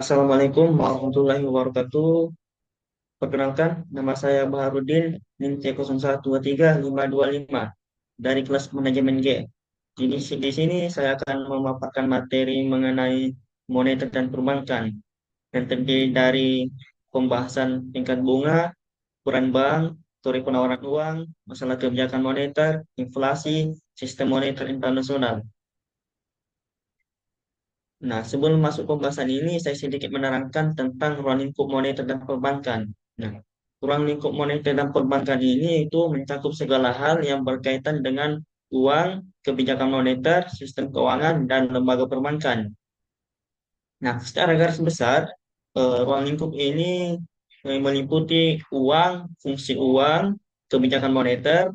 Assalamualaikum warahmatullahi wabarakatuh. Perkenalkan, nama saya Baharudin, NIM C01235525 dari kelas manajemen G. Di sini saya akan memaparkan materi mengenai moneter dan perbankan yang terdiri dari pembahasan tingkat bunga, peran bank, teori penawaran uang, masalah kebijakan moneter, inflasi, sistem moneter internasional. Nah, sebelum masuk pembahasan ini, saya sedikit menerangkan tentang ruang lingkup moneter dan perbankan. Nah, ruang lingkup moneter dan perbankan ini itu mencakup segala hal yang berkaitan dengan uang, kebijakan moneter, sistem keuangan, dan lembaga perbankan. Nah, secara garis besar, ruang lingkup ini meliputi uang, fungsi uang, kebijakan moneter,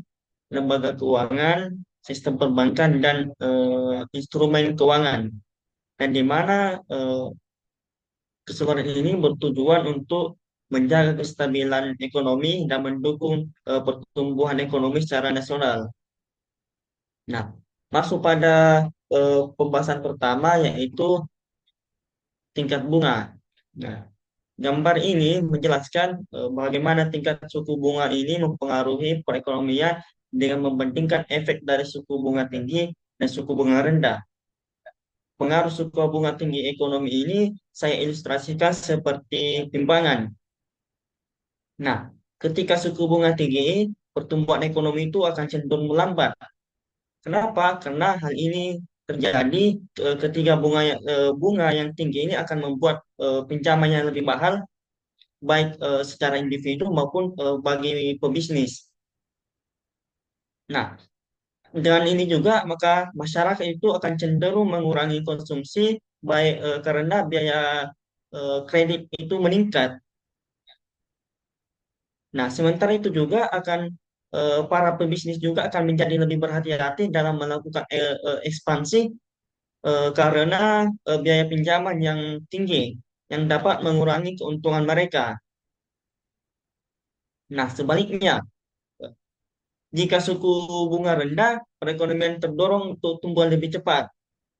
lembaga keuangan, sistem perbankan, dan instrumen keuangan. Dan di mana keseluruhan ini bertujuan untuk menjaga kestabilan ekonomi dan mendukung pertumbuhan ekonomi secara nasional. Nah, masuk pada pembahasan pertama yaitu tingkat bunga. Nah, gambar ini menjelaskan bagaimana tingkat suku bunga ini mempengaruhi perekonomian dengan membandingkan efek dari suku bunga tinggi dan suku bunga rendah. Pengaruh suku bunga tinggi ekonomi ini saya ilustrasikan seperti timbangan. Nah, ketika suku bunga tinggi, pertumbuhan ekonomi itu akan cenderung melambat. Kenapa? Karena hal ini terjadi ketika bunga yang tinggi ini akan membuat pinjaman yang lebih mahal, baik secara individu maupun bagi pebisnis. Nah, dengan ini juga maka masyarakat itu akan cenderung mengurangi konsumsi, baik karena biaya kredit itu meningkat. Nah, sementara itu juga akan para pebisnis juga akan menjadi lebih berhati-hati dalam melakukan ekspansi karena biaya pinjaman yang tinggi yang dapat mengurangi keuntungan mereka. Nah, sebaliknya, jika suku bunga rendah, perekonomian terdorong untuk tumbuh lebih cepat.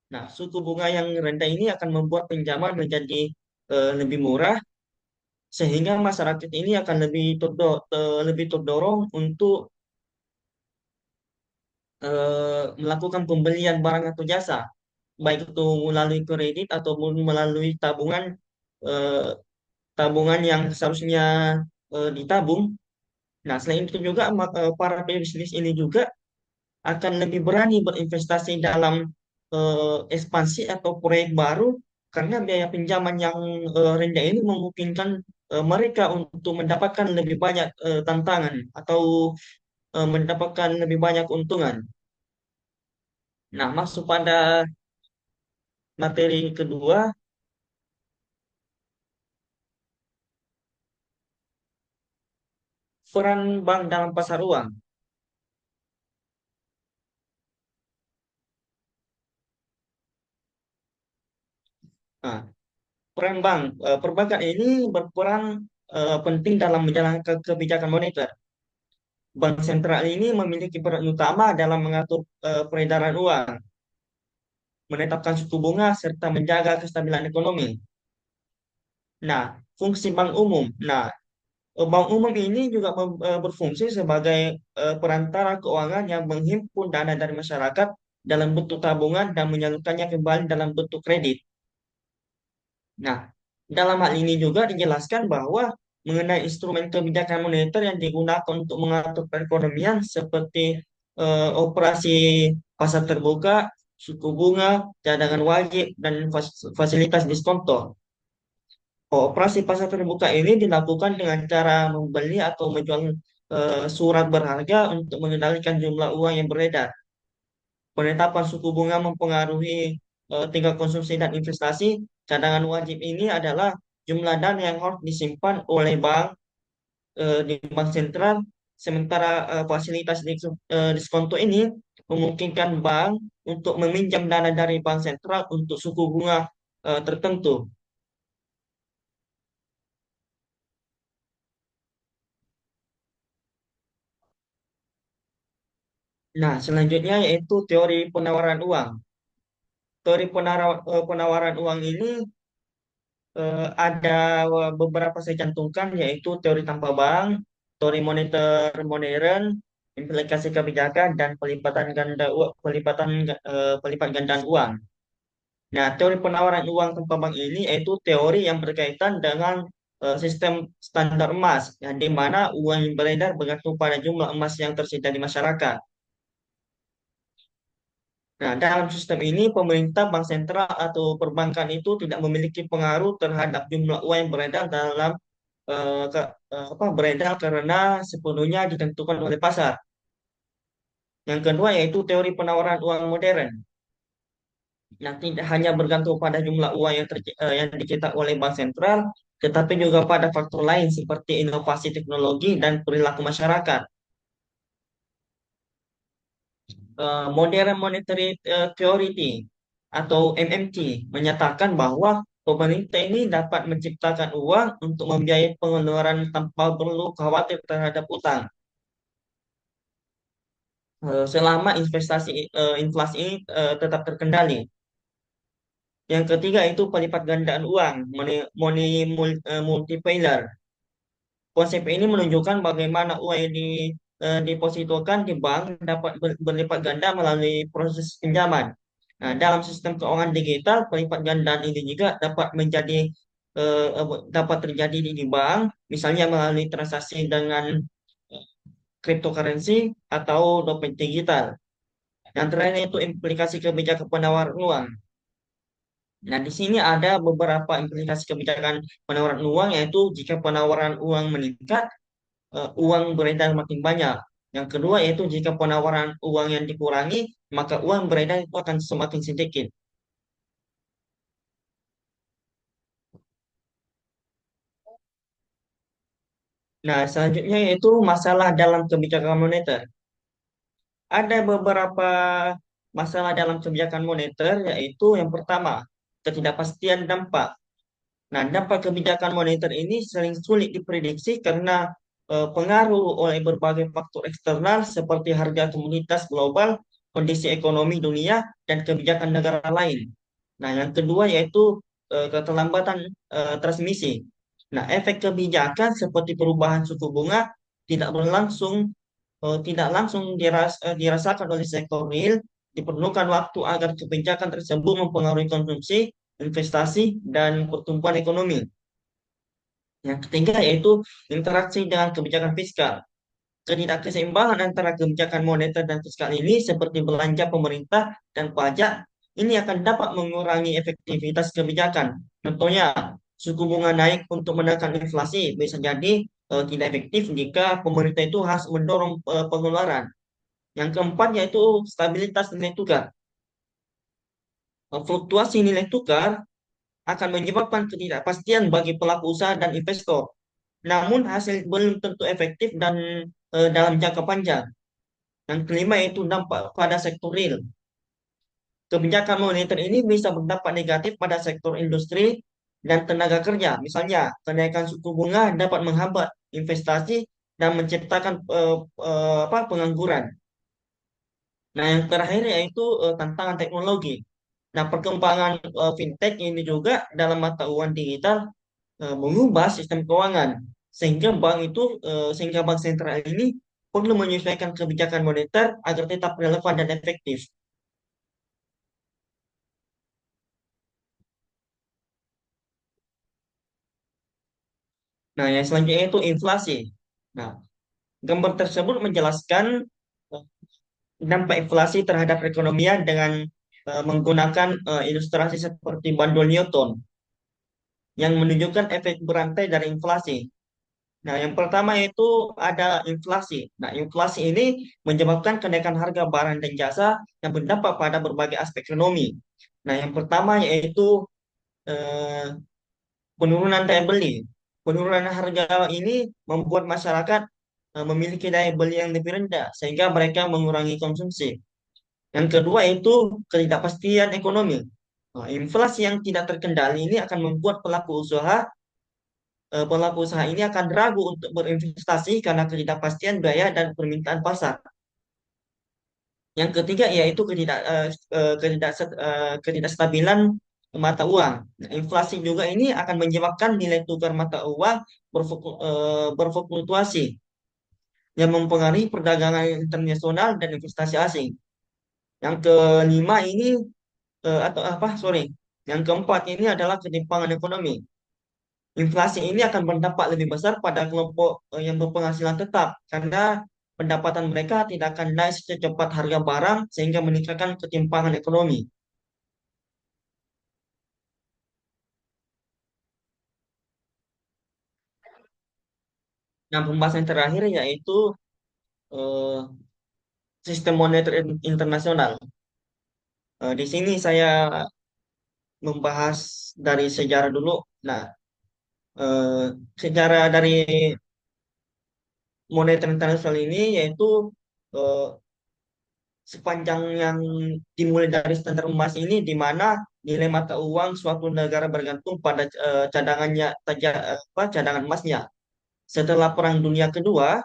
Nah, suku bunga yang rendah ini akan membuat pinjaman menjadi lebih murah, sehingga masyarakat ini akan lebih terdorong untuk melakukan pembelian barang atau jasa, baik itu melalui kredit ataupun melalui eh, tabungan yang seharusnya ditabung. Nah, selain itu juga para pebisnis ini juga akan lebih berani berinvestasi dalam ekspansi atau proyek baru karena biaya pinjaman yang rendah ini memungkinkan mereka untuk mendapatkan lebih banyak tantangan atau mendapatkan lebih banyak keuntungan. Nah, masuk pada materi kedua, peran bank dalam pasar uang. Nah, peran bank, perbankan ini berperan penting dalam menjalankan kebijakan moneter. Bank sentral ini memiliki peran utama dalam mengatur peredaran uang, menetapkan suku bunga, serta menjaga kestabilan ekonomi. Nah, fungsi bank umum. Nah, bank umum ini juga berfungsi sebagai perantara keuangan yang menghimpun dana dari masyarakat dalam bentuk tabungan dan menyalurkannya kembali dalam bentuk kredit. Nah, dalam hal ini juga dijelaskan bahwa mengenai instrumen kebijakan moneter yang digunakan untuk mengatur perekonomian seperti operasi pasar terbuka, suku bunga, cadangan wajib, dan fasilitas diskonto. Operasi pasar terbuka ini dilakukan dengan cara membeli atau menjual surat berharga untuk mengendalikan jumlah uang yang beredar. Penetapan suku bunga mempengaruhi tingkat konsumsi dan investasi. Cadangan wajib ini adalah jumlah dana yang harus disimpan oleh bank di bank sentral. Sementara fasilitas diskonto ini memungkinkan bank untuk meminjam dana dari bank sentral untuk suku bunga tertentu. Nah, selanjutnya yaitu teori penawaran uang. Teori penawaran uang ini ada beberapa saya cantumkan yaitu teori tanpa bank, teori moneter modern, implikasi kebijakan dan pelipatan ganda uang, pelipat gandaan uang. Nah, teori penawaran uang tanpa bank ini yaitu teori yang berkaitan dengan sistem standar emas, yang di mana uang yang beredar bergantung pada jumlah emas yang tersedia di masyarakat. Nah, dalam sistem ini, pemerintah, bank sentral, atau perbankan itu tidak memiliki pengaruh terhadap jumlah uang yang beredar dalam beredar karena sepenuhnya ditentukan oleh pasar. Yang kedua yaitu teori penawaran uang modern. Nah, tidak hanya bergantung pada jumlah uang yang dicetak oleh bank sentral, tetapi juga pada faktor lain seperti inovasi teknologi dan perilaku masyarakat. Modern Monetary Theory atau MMT menyatakan bahwa pemerintah ini dapat menciptakan uang untuk membiayai pengeluaran tanpa perlu khawatir terhadap utang. Selama inflasi ini tetap terkendali. Yang ketiga itu pelipat gandaan uang, multiplier. Konsep ini menunjukkan bagaimana uang yang dipositokan di bank dapat berlipat ganda melalui proses pinjaman. Nah, dalam sistem keuangan digital, pelipat gandaan ini juga dapat terjadi di bank, misalnya melalui transaksi dengan eh, cryptocurrency atau dompet digital. Yang terakhir itu implikasi kebijakan penawaran uang. Nah, di sini ada beberapa implikasi kebijakan penawaran uang, yaitu jika penawaran uang meningkat, uang beredar makin banyak. Yang kedua yaitu jika penawaran uang yang dikurangi, maka uang beredar itu akan semakin sedikit. Nah, selanjutnya yaitu masalah dalam kebijakan moneter. Ada beberapa masalah dalam kebijakan moneter, yaitu yang pertama, ketidakpastian dampak. Nah, dampak kebijakan moneter ini sering sulit diprediksi karena pengaruh oleh berbagai faktor eksternal seperti harga komoditas global, kondisi ekonomi dunia, dan kebijakan negara lain. Nah, yang kedua yaitu keterlambatan transmisi. Nah, efek kebijakan seperti perubahan suku bunga tidak berlangsung, tidak langsung dirasakan oleh sektor real, diperlukan waktu agar kebijakan tersebut mempengaruhi konsumsi, investasi, dan pertumbuhan ekonomi. Yang ketiga yaitu interaksi dengan kebijakan fiskal. Ketidakseimbangan antara kebijakan moneter dan fiskal ini seperti belanja pemerintah dan pajak ini akan dapat mengurangi efektivitas kebijakan. Contohnya, suku bunga naik untuk menekan inflasi bisa jadi tidak efektif jika pemerintah itu harus mendorong pengeluaran. Yang keempat yaitu stabilitas nilai tukar. Fluktuasi nilai tukar akan menyebabkan ketidakpastian bagi pelaku usaha dan investor. Namun hasil belum tentu efektif dan dalam jangka panjang. Yang kelima yaitu dampak pada sektor real. Kebijakan moneter ini bisa berdampak negatif pada sektor industri dan tenaga kerja. Misalnya, kenaikan suku bunga dapat menghambat investasi dan menciptakan pengangguran. Nah, yang terakhir yaitu tantangan teknologi. Nah, perkembangan fintech ini juga dalam mata uang digital mengubah sistem keuangan sehingga bank sentral ini perlu menyesuaikan kebijakan moneter agar tetap relevan dan efektif. Nah, yang selanjutnya itu inflasi. Nah, gambar tersebut menjelaskan eh, dampak inflasi terhadap perekonomian dengan menggunakan ilustrasi seperti bandul Newton yang menunjukkan efek berantai dari inflasi. Nah, yang pertama itu ada inflasi. Nah, inflasi ini menyebabkan kenaikan harga barang dan jasa yang berdampak pada berbagai aspek ekonomi. Nah, yang pertama yaitu eh, penurunan daya beli. Penurunan harga ini membuat masyarakat memiliki daya beli yang lebih rendah, sehingga mereka mengurangi konsumsi. Yang kedua itu ketidakpastian ekonomi. Nah, inflasi yang tidak terkendali ini akan membuat pelaku usaha ini akan ragu untuk berinvestasi karena ketidakpastian biaya dan permintaan pasar. Yang ketiga yaitu ketidakstabilan mata uang. Nah, inflasi juga ini akan menyebabkan nilai tukar mata uang berfluktuasi yang mempengaruhi perdagangan internasional dan investasi asing. Yang kelima ini atau apa? Sorry, yang keempat ini adalah ketimpangan ekonomi. Inflasi ini akan berdampak lebih besar pada kelompok yang berpenghasilan tetap karena pendapatan mereka tidak akan naik secepat harga barang sehingga meningkatkan ketimpangan ekonomi. Yang pembahasan terakhir yaitu eh, sistem moneter internasional. Di sini saya membahas dari sejarah dulu. Nah, eh, sejarah dari moneter internasional ini yaitu eh, sepanjang yang dimulai dari standar emas ini di mana nilai mata uang suatu negara bergantung pada cadangan emasnya. Setelah Perang Dunia Kedua,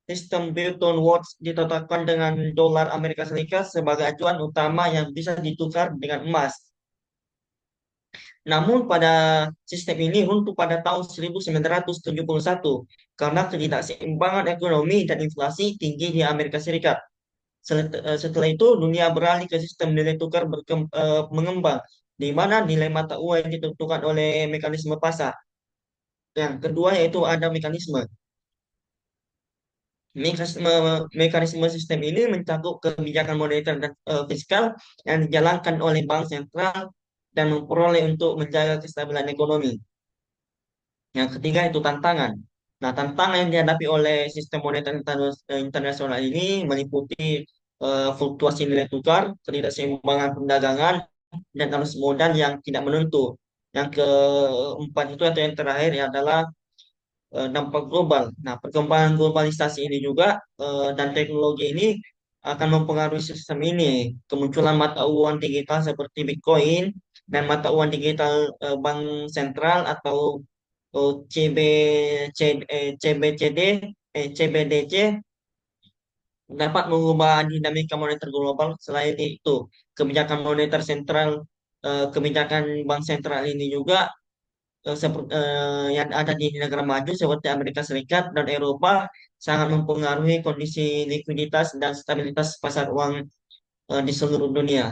sistem Bretton Woods ditetapkan dengan dolar Amerika Serikat sebagai acuan utama yang bisa ditukar dengan emas. Namun pada sistem ini runtuh pada tahun 1971 karena ketidakseimbangan ekonomi dan inflasi tinggi di Amerika Serikat. Setelah itu dunia beralih ke sistem nilai tukar mengembang, di mana nilai mata uang yang ditentukan oleh mekanisme pasar. Yang kedua yaitu ada mekanisme. Mekanisme, mekanisme sistem ini mencakup kebijakan moneter dan fiskal yang dijalankan oleh bank sentral dan memperoleh untuk menjaga kestabilan ekonomi. Yang ketiga itu tantangan. Nah, tantangan yang dihadapi oleh sistem moneter internasional ini meliputi fluktuasi nilai tukar, ketidakseimbangan perdagangan, dan arus modal yang tidak menentu. Yang keempat itu atau yang terakhir adalah dampak global. Nah, perkembangan globalisasi ini juga dan teknologi ini akan mempengaruhi sistem ini. Kemunculan mata uang digital seperti Bitcoin dan mata uang digital bank sentral atau CBCD, CBDC dapat mengubah dinamika moneter global. Selain itu, kebijakan moneter sentral, kebijakan bank sentral ini juga yang ada di negara maju seperti Amerika Serikat dan Eropa sangat mempengaruhi kondisi likuiditas dan stabilitas pasar uang di seluruh dunia.